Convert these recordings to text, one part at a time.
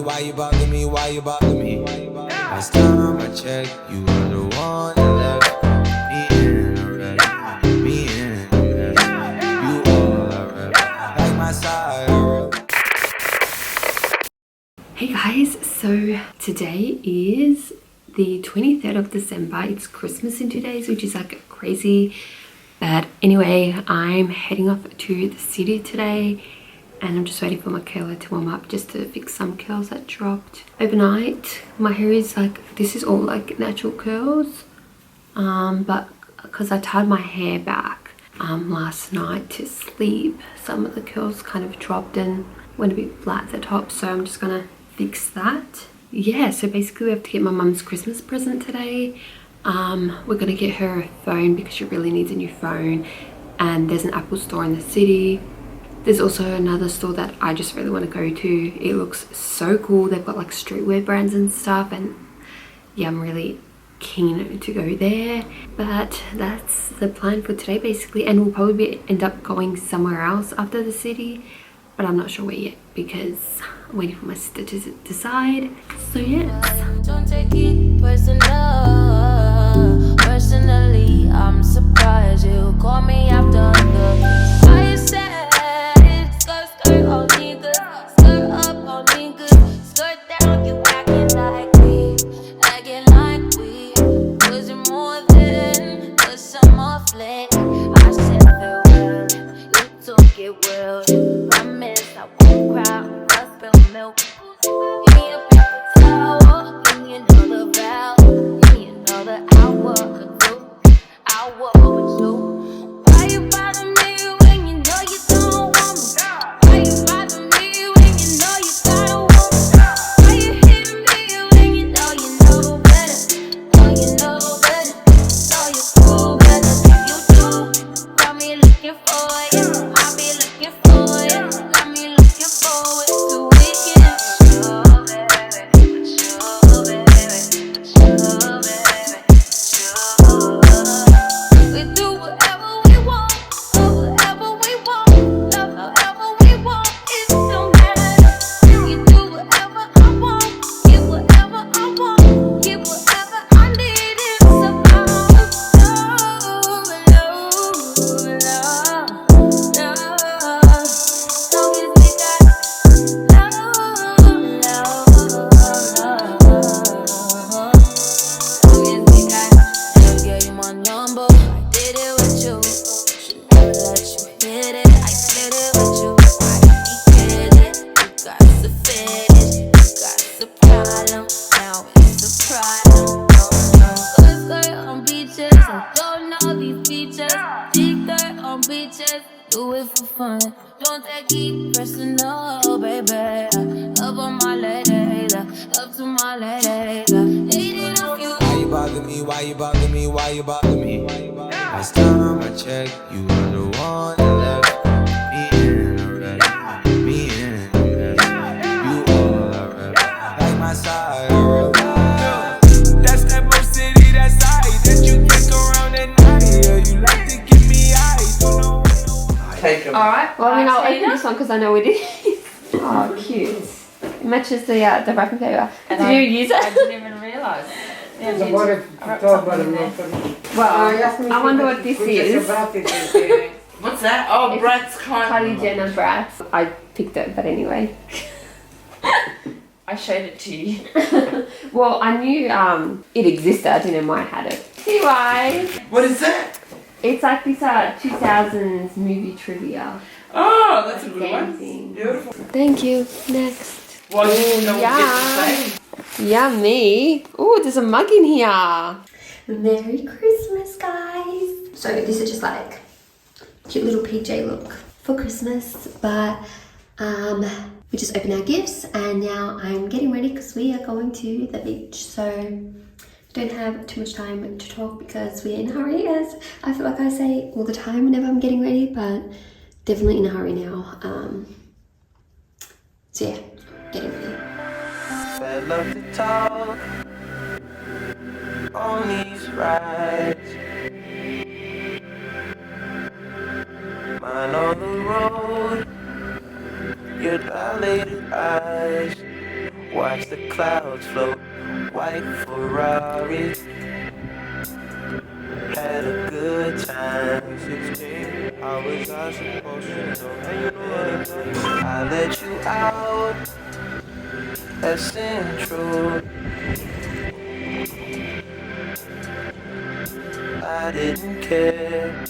why you bother me, why you bother me? Last time I checked, you were the one that left me in already. Me in already. You all already. Like my side. Hey guys, so today is the 23rd of December. It's Christmas in 2 days, which is like crazy. But anyway, I'm heading off to the city today and I'm just waiting for my curler to warm up just to fix some curls that dropped overnight. My hair is like, this is all like natural curls, but because I tied my hair back last night to sleep, some of the curls kind of dropped and went a bit flat at the top, so I'm just gonna fix that. Yeah, so basically we have to get my mum's Christmas present today. We're gonna get her a phone because she really needs a new phone, and there's an Apple store in the city. There's also another store that I just really want to go to. It looks so cool. They've got like streetwear brands and stuff, and yeah, I'm really keen to go there. But that's the plan for today basically, and we'll probably end up going somewhere else after the city, but I'm not sure where yet because I'm waiting for my sister to decide. So yes. Don't take it personally, I'm surprised you call me after the I said skirt on niggas, skirt up on niggas, skirt down, you acting like we was it more than a summer fling? I said farewell, you took it well, promise I won't cry, I'll spill milk. Give me a paper towel, give me another vow, give me another hour or two, hour or two. Why you bother me when you know you don't want me? Why you bother me when you know you gotta want me? Why you hitting me when you know better? Know you know better, know you cool better than you do. Got me looking for you, I'll be looking for you. Got me looking forward to weekend. Sure, baby, sure, baby, sure, baby, sure. We do whatever we want, love whatever we want, love however we want. It don't matter. You do whatever I want, get whatever I want, get whatever I need. It's about love, long as we got love. Long as we got never gave you my number, I did it with you. Should never let you hit it, I did it with you. Why you get it? You got the fetish, you got the problem. Now it's a problem. Skirt on beaches, I don't know these features. Skirt on beaches, do it for fun. Don't take it personal, baby. Love on my lady, love to my lady. Hating on you. Why you bother me, why you bother me, why you bother me? Last time I checked, you were the one that left me in already. Me in already. You all already. Like my side. That's that Mo City, that side that you take around at night. Yeah, you like to give me eyes, you know. Take them. Alright, well I mean I'll open this one because I know what it is. Oh, cute. It matches the wrapping paper. Did you use it? I didn't even realise. Yeah, So what if you talk about it? Well, I wonder what this is. what's that? Oh, Brad's Kylie Jenner Bratz. I picked it, but anyway. I showed it to you. Well, I knew it existed. I didn't know I had it. Anyway, What is that? it's like this 2000s movie trivia. Oh, that's a good Game one. thing. Beautiful. Thank you. Next. Well, you know Yeah. what Yummy. Oh, there's a mug in here. Merry Christmas, guys. So this is just like cute little PJ look for Christmas, but we just opened our gifts and now I'm getting ready because we are going to the beach. So don't have too much time to talk because we're in a hurry, as I feel like I say all the time whenever I'm getting ready, but definitely in a hurry now. So yeah, getting ready. I love to talk on these rides. Mine on the road, your dilated eyes Watch the clouds float, white Ferrari. Had a good time. 16, how was I supposed to know? And you know what? I let you out at Central. I didn't care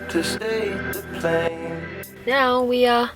to stay the plane. Now we are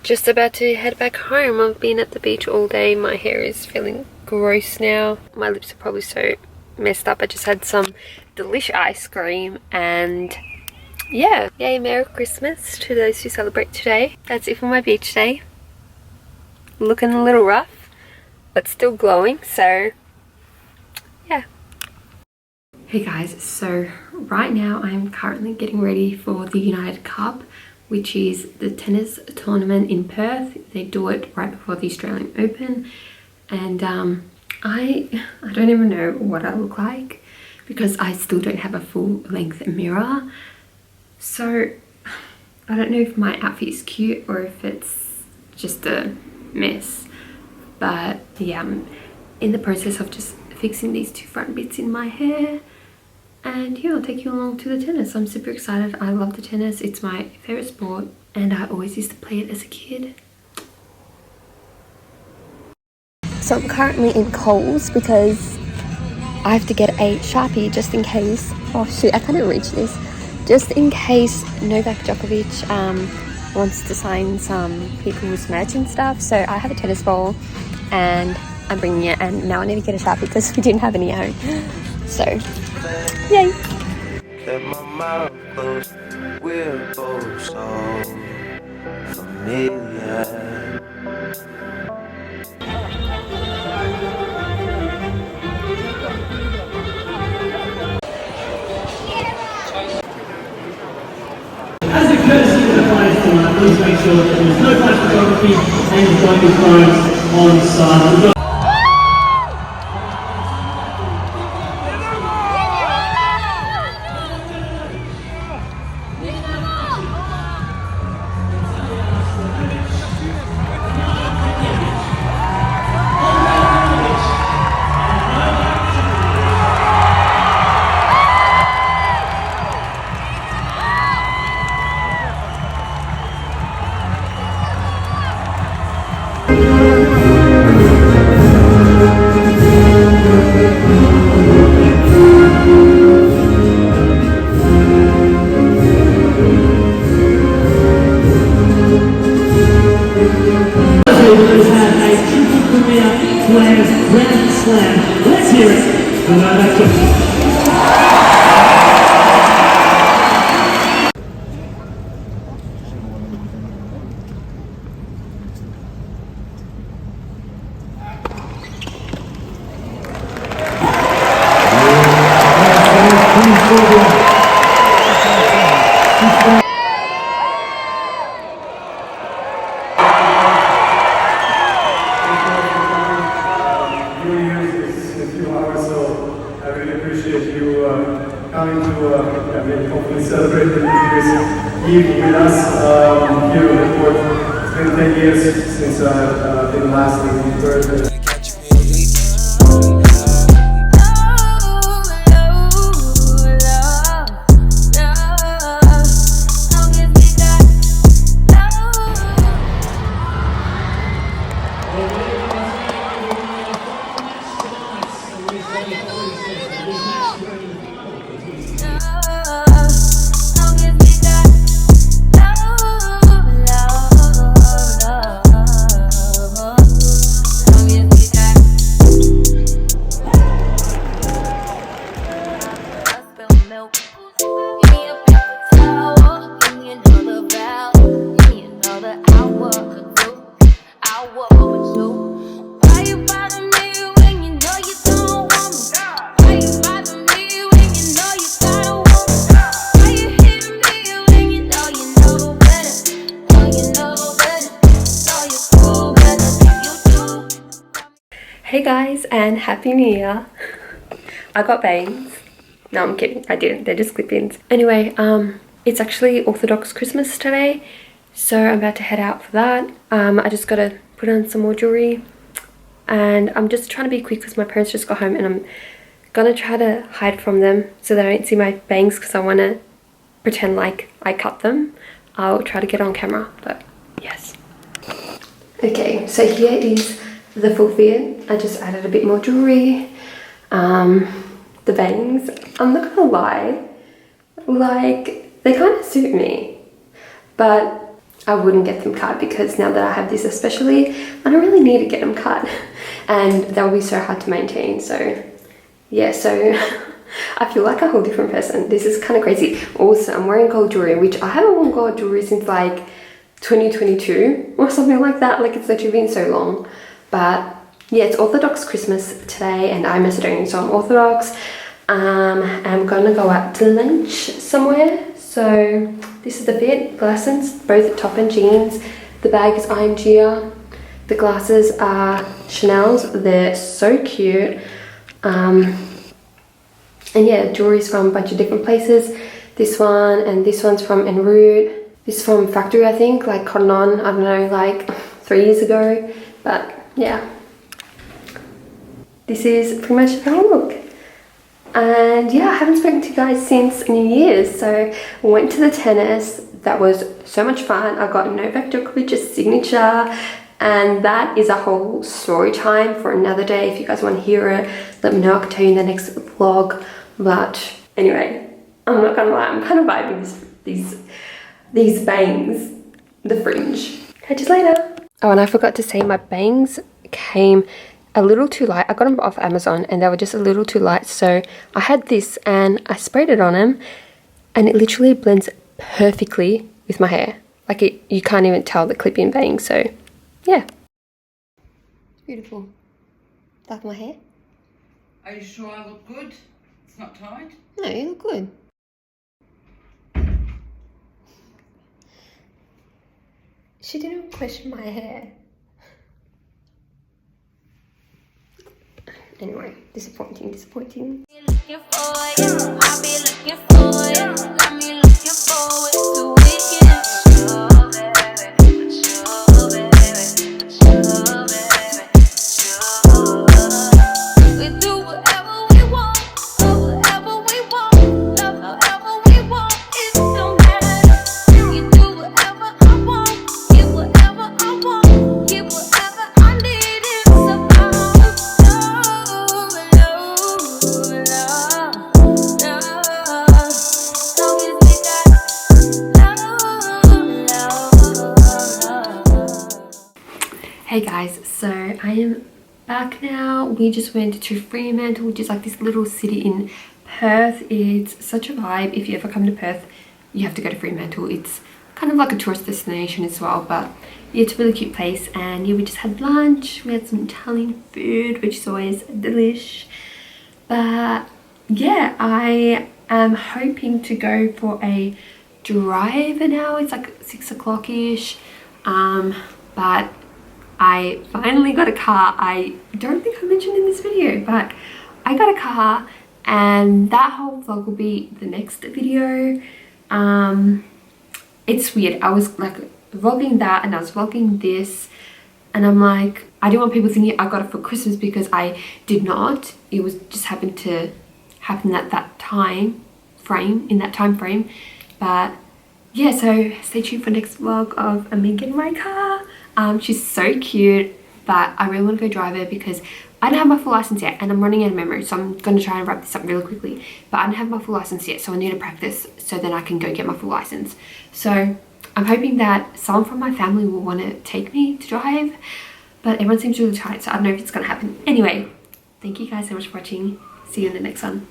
just about to head back home. I've been at the beach all day. My hair is feeling gross now. My lips are probably so messed up. I just had some delicious ice cream, and yeah, yay, Merry Christmas to those who celebrate today. That's it for my beach day. Looking a little rough, but still glowing, so yeah. Hey guys, so right now I'm currently getting ready for the United Cup, which is the tennis tournament in Perth. They do it right before the Australian Open, and I don't even know what I look like because I still don't have a full length mirror. So I don't know if my outfit is cute or if it's just a mess. But yeah, I'm in the process of just fixing these two front bits in my hair. And yeah, I'll take you along to the tennis. I'm super excited. I love the tennis. It's my favorite sport and I always used to play it as a kid. So I'm currently in Coles because I have to get a Sharpie just in case. Oh shoot, I can't even reach this. Just in case Novak Djokovic wants to sign some people's merch and stuff. So I have a tennis ball and I'm bringing it, and now I need to get a Sharpie because we didn't have any home. So, yay! Kept my mouth closed, we're both so familiar. As a courtesy of the flight format, please make sure that there's no flash photography and you've got your phones on side. Grand Slam. Let's hear it for Novak Djokovic. Coming to hopefully celebrate the New Year's Eve with us here at the port. It's been 10 years since I've been last in Perth. Hey guys, and Happy New Year. I got bangs. No, I'm kidding. I didn't. They're just clip-ins. Anyway, it's actually Orthodox Christmas today, so I'm about to head out for that. I just gotta put on some more jewelry. and I'm just trying to be quick because my parents just got home, and I'm gonna try to hide from them so they don't see my bangs because I want to pretend like I cut them. I'll try to get on camera, but yes. Okay, so here is the full fit. I just added a bit more jewelry. The bangs, I'm not gonna lie, like they kind of suit me, but I wouldn't get them cut because now that I have this especially, I don't really need to get them cut, and they'll be so hard to maintain. So yeah, so I feel like a whole different person. This is kind of crazy. Also, I'm wearing gold jewelry, which I haven't worn gold jewelry since like 2022 or something like that. Like, it's literally been so long. But yeah, it's Orthodox Christmas today, and I'm Macedonian, so I'm Orthodox. I'm gonna go out to lunch somewhere. So this is the fit, glasses, both top and jeans. The bag is IMG. The glasses are Chanel's. They're so cute. And yeah, jewelry's from a bunch of different places. This one and this one's from En Route. This is from Factory, I think, like Cotton On, I don't know, like 3 years ago. But yeah, this is pretty much how I look. And yeah, I haven't spoken to you guys since New Year's, so we went to the tennis. That was so much fun. I got Novak Djokovic's signature, and that is a whole story time for another day. If you guys want to hear it, let me know. I can tell you in the next vlog. But anyway, I'm not gonna lie, I'm kind of vibing these bangs, the fringe. Catch you later. Oh, and I forgot to say, my bangs came a little too light. I got them off Amazon and they were just a little too light, so I had this and I sprayed it on them, and it literally blends perfectly with my hair. Like, you can't even tell the clip-in bangs. So yeah, beautiful. Like my hair? Are you sure I look good? It's not tied? No, you look good. She didn't question my hair. Anyway, disappointing. Looking for it, I'll be looking for it. Got me looking forward to weekend. Sure, baby, sure, baby, sure, baby, sure. We do whatever we want, whatever we want, love however we want. It don't matter. You do whatever I want, get whatever I want, get whatever I need. It's about Hey guys, so I am back now. We just went to Fremantle, which is like this little city in Perth. It's such a vibe. If you ever come to Perth, you have to go to Fremantle. It's kind of like a tourist destination as well, but yeah, it's a really cute place. And yeah, we just had lunch. We had some Italian food, which is always a delish. But yeah, I am hoping to go for a drive now. It's like 6 o'clock-ish. But I finally got a car. I don't think I mentioned in this video, but I got a car, and that whole vlog will be the next video. It's weird. I was like vlogging that and I was vlogging this, and I'm like, I didn't want people thinking I got it for Christmas because I did not. It was just happened to happen at that time frame, but yeah, so stay tuned for next vlog of me getting my car. She's so cute, but I really want to go drive her because I don't have my full license yet and I'm running out of memory, so I'm going to try and wrap this up really quickly. But I don't have my full license yet, so I need to practice so then I can go get my full license. So I'm hoping that someone from my family will want to take me to drive, but everyone seems really tight, so I don't know if it's going to happen. Anyway, thank you guys so much for watching. See you in the next one.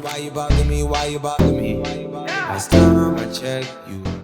Why you bother me? Why you bother me? Last time I checked, you